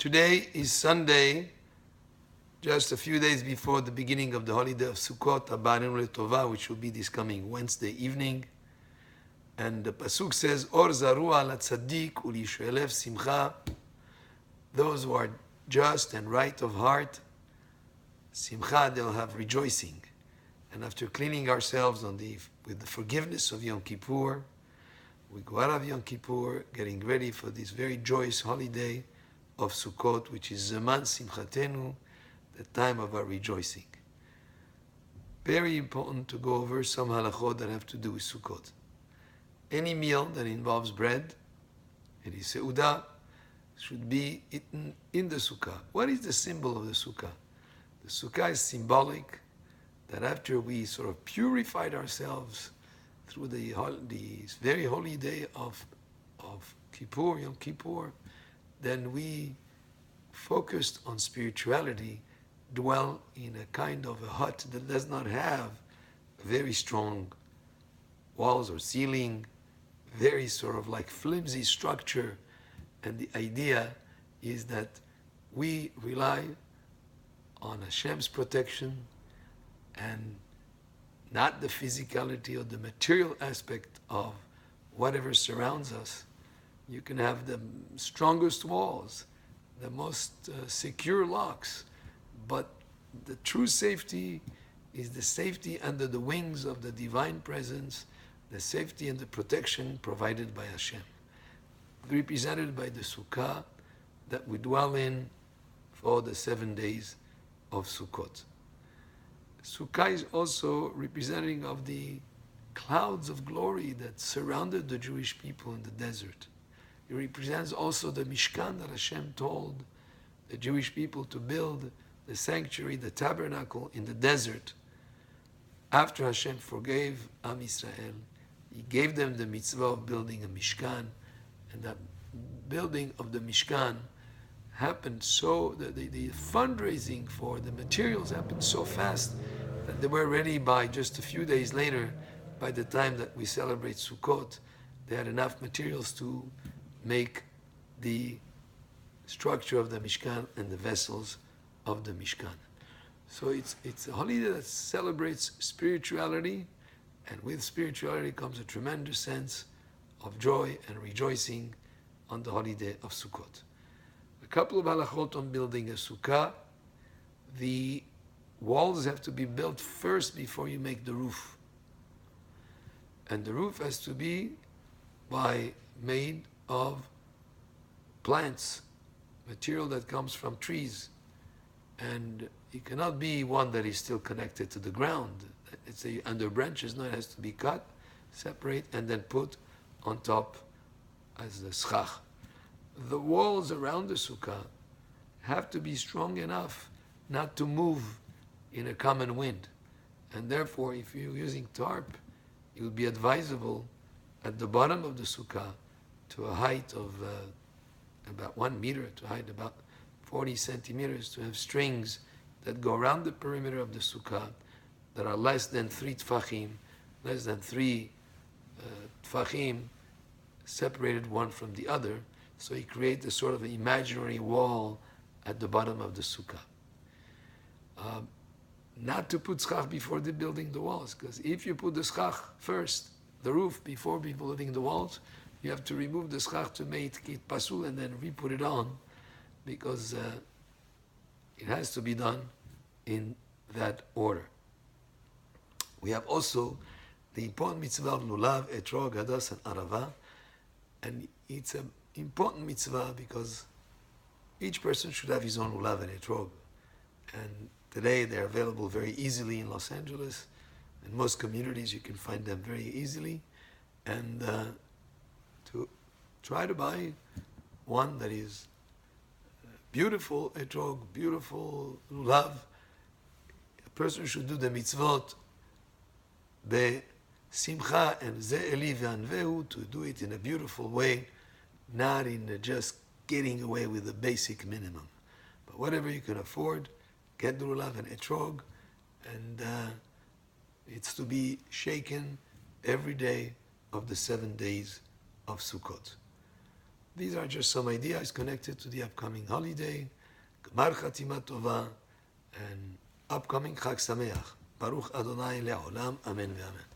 Today is Sunday, just a few days before the beginning of the holiday of Sukkot, Abanenu Letovah, which will be this coming Wednesday evening. And the Pasuk says, Or zarua la tzaddik u'lishoelev simcha. Those who are just and right of heart, simcha, they'll have rejoicing. And after cleaning ourselves with the forgiveness of Yom Kippur, we go out of Yom Kippur, getting ready for this very joyous holiday of Sukkot, which is Zeman Simchatenu, the time of our rejoicing. Very important to go over some halachot that have to do with Sukkot. Any meal that involves bread, any seudah, should be eaten in the Sukkah. What is the symbol of the Sukkah? The Sukkah is symbolic that after we sort of purified ourselves through the very holy day of Kippur, Yom Kippur, then we focused on spirituality, dwell in a kind of a hut that does not have very strong walls or ceiling, very sort of like flimsy structure. And the idea is that we rely on Hashem's protection and not the physicality or the material aspect of whatever surrounds us. You can have the strongest walls, the most secure locks, but the true safety is the safety under the wings of the divine presence, the safety and the protection provided by Hashem, represented by the Sukkah that we dwell in for the 7 days of Sukkot. Sukkah is also representing of the clouds of glory that surrounded the Jewish people in the desert. It represents also the Mishkan that Hashem told the Jewish people to build, the sanctuary, the tabernacle in the desert. After Hashem forgave Am Yisrael, He gave them the mitzvah of building a Mishkan, and that building of the Mishkan happened so that the fundraising for the materials happened so fast that they were ready by just a few days later. By the time that we celebrate Sukkot, they had enough materials to make the structure of the Mishkan and the vessels of the Mishkan. So it's a holiday that celebrates spirituality, and with spirituality comes a tremendous sense of joy and rejoicing on the holiday of Sukkot. A couple of halachot on building a sukkah. The walls have to be built first before you make the roof. And the roof has to be made of plants, material that comes from trees. And it cannot be one that is still connected to the ground. It's under branches. No, it has to be cut, separate, and then put on top as the schach. The walls around the sukkah have to be strong enough not to move in a common wind. And therefore, if you're using tarp, it would be advisable at the bottom of the sukkah to a height of about 1 meter, to a height about 40 centimeters, to have strings that go around the perimeter of the sukkah that are less than 3 tfachim, less than 3 tfachim, separated one from the other, so you create a sort of an imaginary wall at the bottom of the sukkah. Not to put schach before building the walls, because if you put the schach first, the roof, before building the walls, you have to remove the schach to make it pasul and then re-put it on, because it has to be done in that order. We have also the important mitzvah of Lulav, Etrog, Hadas, and Arava. And it's an important mitzvah because each person should have his own Lulav and Etrog. And today they're available very easily in Los Angeles. In most communities you can find them very easily. And to try to buy one that is beautiful Etrog, beautiful Lulav. A person should do the mitzvot Simcha and Ze'eli ve'anvehu, to do it in a beautiful way, not in just getting away with the basic minimum. But whatever you can afford, get the lulav and etrog, and it's to be shaken every day of the 7 days of Sukkot. These are just some ideas connected to the upcoming holiday, Gmar Chatima Tova, and upcoming Chag Sameach. Baruch Adonai Le'olam. Amen ve'amen.